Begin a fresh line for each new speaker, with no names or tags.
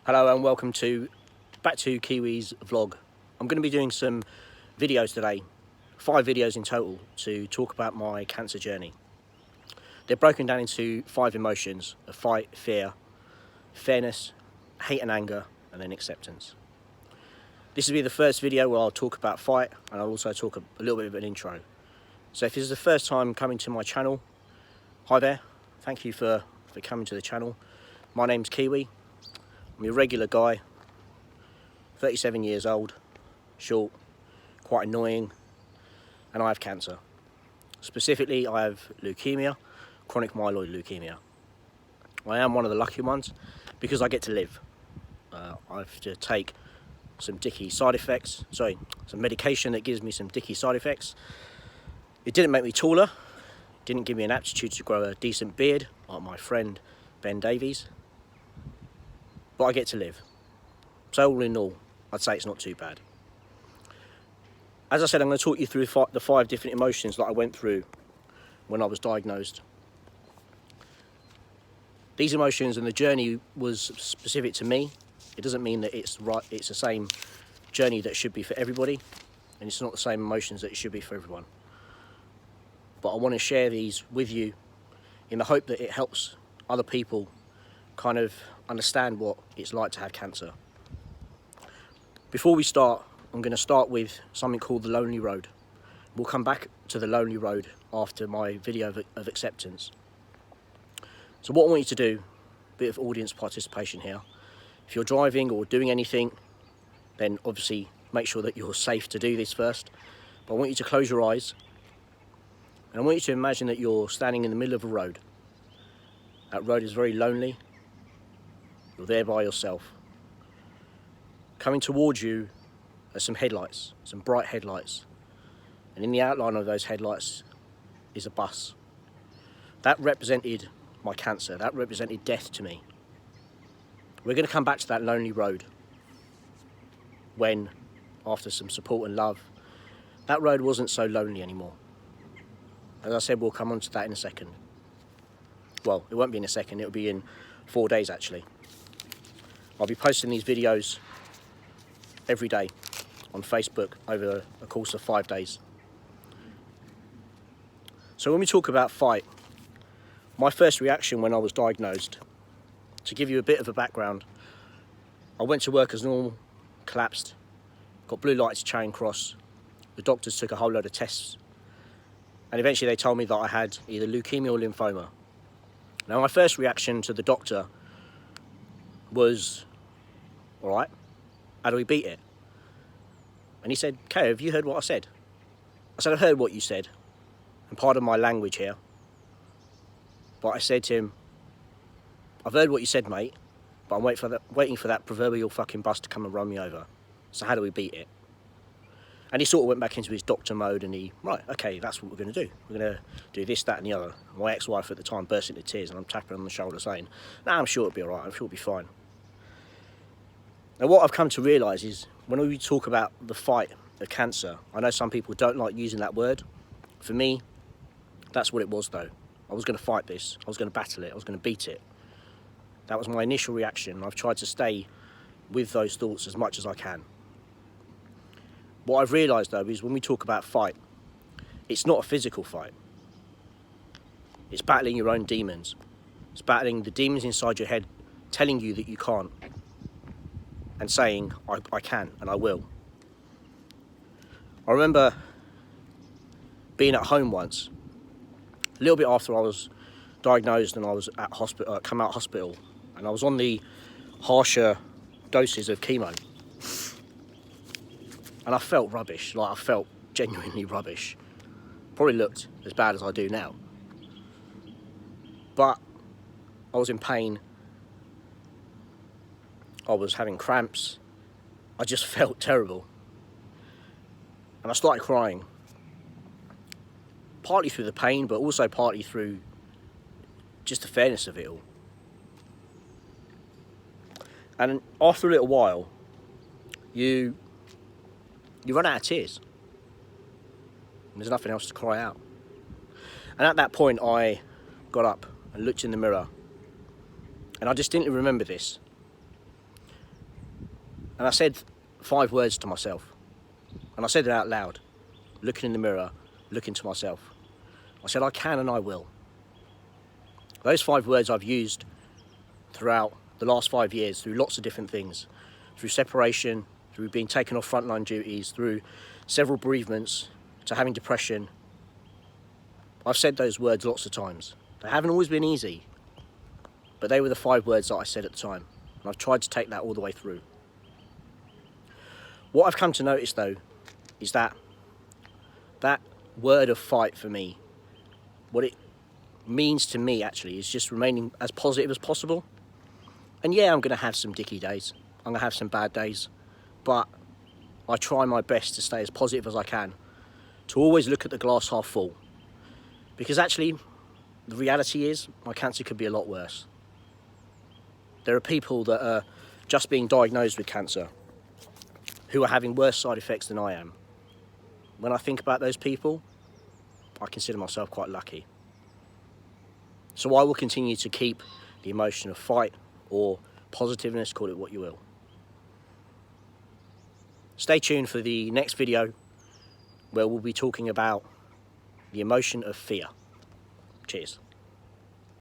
Hello and welcome back to Kiwi's vlog. I'm going to be doing some videos today, 5 videos in total, to talk about my cancer journey. They're broken down into 5 emotions of fight, fear, fairness, hate and anger, and then acceptance. This will be the first video where I'll talk about fight, and I'll also talk a little bit of an intro. So if this is the first time coming to my channel, hi there, thank you for coming to the channel. My name's Kiwi. I'm a regular guy, 37 years old, short, quite annoying, and I have cancer. Specifically, I have leukemia, chronic myeloid leukemia. I am one of the lucky ones because I get to live. I have to take some some medication that gives me some dicky side effects. It didn't make me taller, didn't give me an aptitude to grow a decent beard like my friend Ben Davies. But I get to live. So all in all, I'd say it's not too bad. As I said, I'm going to talk you through the 5 different emotions that I went through when I was diagnosed. These emotions and the journey was specific to me. It doesn't mean that it's the same journey that should be for everybody, and it's not the same emotions that it should be for everyone. But I want to share these with you in the hope that it helps other people kind of understand what it's like to have cancer. Before we start, I'm going to start with something called the lonely road. We'll come back to the lonely road after my video of acceptance. So what I want you to do, a bit of audience participation here. If you're driving or doing anything, then obviously make sure that you're safe to do this first. But I want you to close your eyes, and I want you to imagine that you're standing in the middle of a road. That road is very lonely. You're there by yourself. Coming towards you are some headlights, some bright headlights. And in the outline of those headlights is a bus. That represented my cancer. That represented death to me. We're going to come back to that lonely road when, after some support and love, that road wasn't so lonely anymore. As I said, we'll come on to that in a second. Well, it won't be in a second, it'll be in 4 days actually. I'll be posting these videos every day on Facebook over a course of 5 days. So when we talk about fight, my first reaction when I was diagnosed, to give you a bit of a background, I went to work as normal, collapsed, got blue lights Charing Cross. The doctors took a whole load of tests, and eventually they told me that I had either leukemia or lymphoma. Now my first reaction to the doctor was, all right, how do we beat it? And he said, "Okay, have you heard what I said?" I said, "I've heard what you said, and pardon my language here, but I said to him, I've heard what you said, mate, but I'm waiting for that proverbial fucking bus to come and run me over. So how do we beat it?" And he sort of went back into his doctor mode, and right, okay, that's what we're going to do. We're going to do this, that, and the other. My ex-wife at the time burst into tears, and I'm tapping her on the shoulder saying, "Nah, I'm sure it'll be all right. I'm sure it'll be fine." Now, what I've come to realise is, when we talk about the fight of cancer, I know some people don't like using that word. For me, that's what it was, though. I was going to fight this. I was going to battle it. I was going to beat it. That was my initial reaction. I've tried to stay with those thoughts as much as I can. What I've realised, though, is when we talk about fight, it's not a physical fight. It's battling your own demons. It's battling the demons inside your head telling you that you can't, and saying, I can and I will. I remember being at home once, a little bit after I was diagnosed and I was at hospital, come out of hospital, and I was on the harsher doses of chemo. And I felt rubbish, like I felt genuinely rubbish. Probably looked as bad as I do now. But I was in pain. I was having cramps. I just felt terrible. And I started crying. Partly through the pain, but also partly through just the fairness of it all. And after a little while, you run out of tears. And there's nothing else to cry out. And at that point, I got up and looked in the mirror. And I distinctly remember this. And I said 5 words to myself. And I said it out loud, looking in the mirror, looking to myself. I said, I can and I will. Those 5 words I've used throughout the last 5 years, through lots of different things, through separation, through being taken off frontline duties, through several bereavements, to having depression. I've said those words lots of times. They haven't always been easy, but they were the 5 words that I said at the time. And I've tried to take that all the way through. What I've come to notice though, is that word of fight for me, what it means to me actually is just remaining as positive as possible. And yeah, I'm going to have some dicky days, I'm going to have some bad days, but I try my best to stay as positive as I can, to always look at the glass half full. Because actually, the reality is, my cancer could be a lot worse. There are people that are just being diagnosed with cancer who are having worse side effects than I am. When I think about those people, I consider myself quite lucky. So I will continue to keep the emotion of fight or positiveness, call it what you will. Stay tuned for the next video where we'll be talking about the emotion of fear. Cheers.